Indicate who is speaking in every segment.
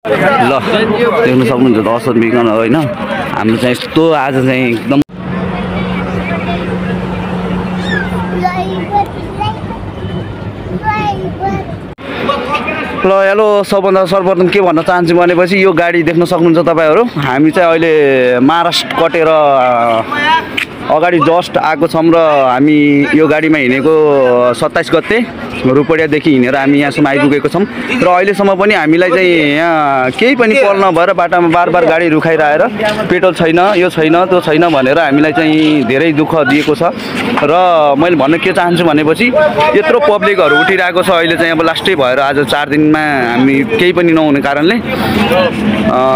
Speaker 1: ल देख्न सक्नुहुन्छ दर्शक बिगन होइन हाम्रो चाहिँ यस्तो आज चाहिँ एकदम ल हेलो सबभन्दा सर्वप्रथम के भन्न चाहन्छु भनेपछि यो गाडी देख्न सक्नुहुन्छ तपाईँहरू हामी चाहिँ अहिले महाराष्ट्र कटेर अगाडि जस्ट आएको छौँ र हामी यो गाडीमा हिँडेको 27 गते रुपडियादेखि हिँडेर हामी यहाँसम्म आइपुगेको छौँ र अहिलेसम्म पनि हामीलाई चाहिँ यहाँ केही पनि पल नभएर बाटामा बार बार गाडी रुखाइरहेर पेट्रोल छैन यो छैन त्यो छैन भनेर हामीलाई चाहिँ धेरै दुःख दिएको छ र मैले भन्न के चाहन्छु भनेपछि यत्रो पब्लिकहरू उठिरहेको छ अहिले चाहिँ अब लास्टै भएर आज 4 दिनमा हामी केही पनि नहुने कारणले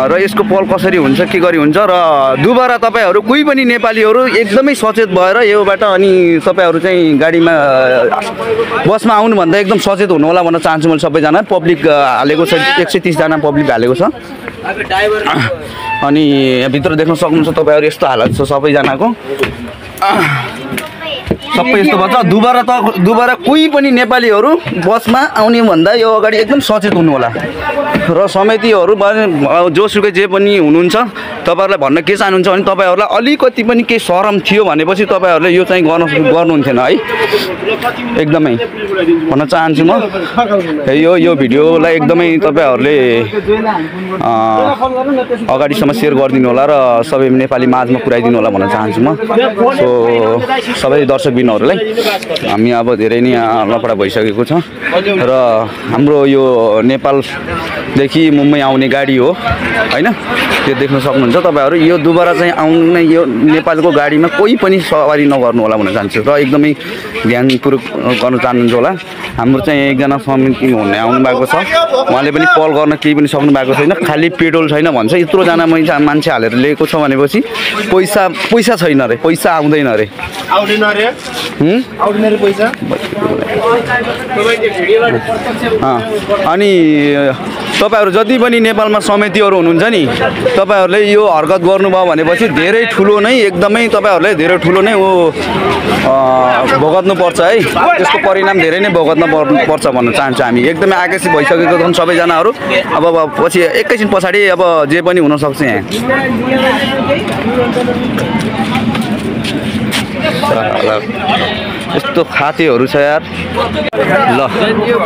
Speaker 1: र यसको पल कसरी हुन्छ के गरी हुन्छ र दुबारा तपाईँहरू कोही पनि नेपालीहरू एकदमै सचेत भएर योबाट अनि तपाईँहरू चाहिँ गाडीमा बसमा आउनुभन्दा एकदम सचेत हुनु होला भन्न चाहन्छु मैले सबैजना पब्लिक हालेको छ 130 जना पब्लिक हालेको छ अनि यहाँभित्र देख्न सक्नुहुन्छ तपाईँहरू यस्तो हालत छ सबैजनाको सबै यस्तो भन्छ दुबारा कोही पनि नेपालीहरू बसमा आउने भन्दा यो अगाडि एकदम सचेत हुनु होला र समितिहरू जोसुकै जे पनि हुनुहुन्छ तपाईहरुलाई भन्न के चाहनुहुन्छ भने तपाईहरुलाई अलिकति पनि के शरम थियो भनेपछि तपाईहरुले यो चाहिँ गर्नुहुन्थेन है एकदमै भन्न चाहन्छु म यो भिडियोलाई एकदमै तपाईहरुले अगाडिसम्म शेयर गरिदिनु होला र सबै नेपाली माझमा पुर्याइदिनु होला भन्न चाहन्छु म सो सबै दर्शकबिनहरुलाई हामी अब धेरै नै लफडा भइसकेको छ र हाम्रो यो नेपालदेखि मुम्बई आउने गाडी हो हैन त्यो देख्न सक्नुहुन्छ तपाईहरु यो दुबारा चाहिँ आउने यो नेपालको गाडीमा कोही पनि सवारी नगर्नु होला भन्न चाहन्छु र एकदमै ध्यानपूर्वक गर्न चाहन्छु होला हाम्रो चाहिँ एकजना समिति हुने आउनु भएको छ उहाँले पनि कल गर्न केही पनि सक्नु भएको छैन खाली पेट्रोल छैन भन्छ यत्रो जना मान्छे हालेर लिएको छ भनेपछि पैसा छैन रे पैसा आउँदैन रे आउँदैन रे पैसा अनि तपाईहरु जति पनि नेपालमा समितिहरु हुनुहुन्छ नि तपाईहरुले यो हरकत गर्नुभयो भनेपछि धेरै ठुलो नै एकदमै तपाईहरुले धेरै ठुलो नै भोग्नु पर्छ है त्यसको परिणाम धेरै नै भोग्नु पर्छ भन्न चाहन्छु हामी एकदमै आकर्षित भइसकेको छौं सबैजनाहरु अब पछि एकैछिन पछाडी अब जे पनि हुन सक्छ यहाँ यस्तो खातेहरु छ यार ल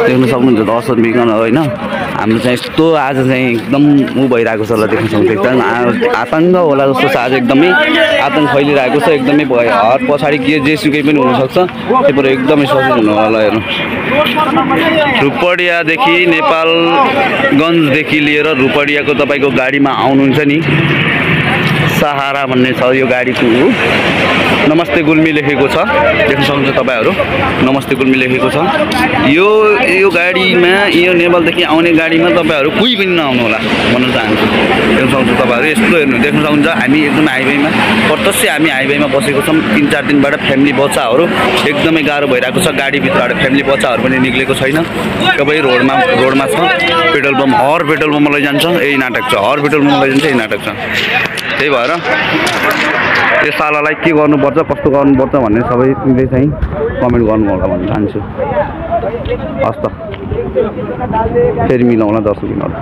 Speaker 1: देख्न सक्नुहुन्छ दर्शक बिगन हैन हाम्रो चाहिँ यस्तो आज चाहिँ एकदम भइरहेको छ ल देख्न सक्नुहुन्छ एकदम आतंक होला जस्तो छ आज एकदमै आतंक फैलिरहेको छ एकदमै हर पछाडी के जेसुकै पनि हुन सक्छ त्यो एकदमै सचेत हुनु होला हेर्नु रुपडियादेखि नेपालगञ्जदेखि लिएर रुपडियाको तपाईको गाडीमा आउनुहुन्छ नि सहारा भन्ने छ यो गाडीको नमस्ते गुल्मी लेखेको छ देख्न सक्नुहुन्छ तपाईहरु नमस्ते गुल्मी लेखेको छ यो गाडीमा यो नेपालदेखि आउने गाडीमा तपाईहरु कोही पनि नआउनु होला भन्न चाहन्छु देख्न सक्नुहुन्छ तपाईहरु यस्तो हेर्नु देख्न सक्नुहुन्छ हामी एकदम हाइवेमा प्रत्यक्ष हामी हाइवेमा बसेको छौं 3-4 दिनबाट फ्यामिली बच्चाहरु एकदमै गाह्रो भइरहेको छ गाडी भित्रबाट फ्यामिली बच्चाहरु पनि निक्लेको छैन सबै रोडमा छ पेट्रोल पम्प हर पेट्रोल पम्पमा लैजान्छ यही नाटक छ हर पेट्रोल पम्पमा लैजान्छ यही नाटक छ त्यही भएर यो सालालाई के गर्नुपर्छ कस्तो गर्नुपर्छ भन्ने सबैले चाहिँ कमेन्ट गर्नु होला भन्न चाहन्छु हस् त फेरि मिलाउँला दर्शकबिनहरु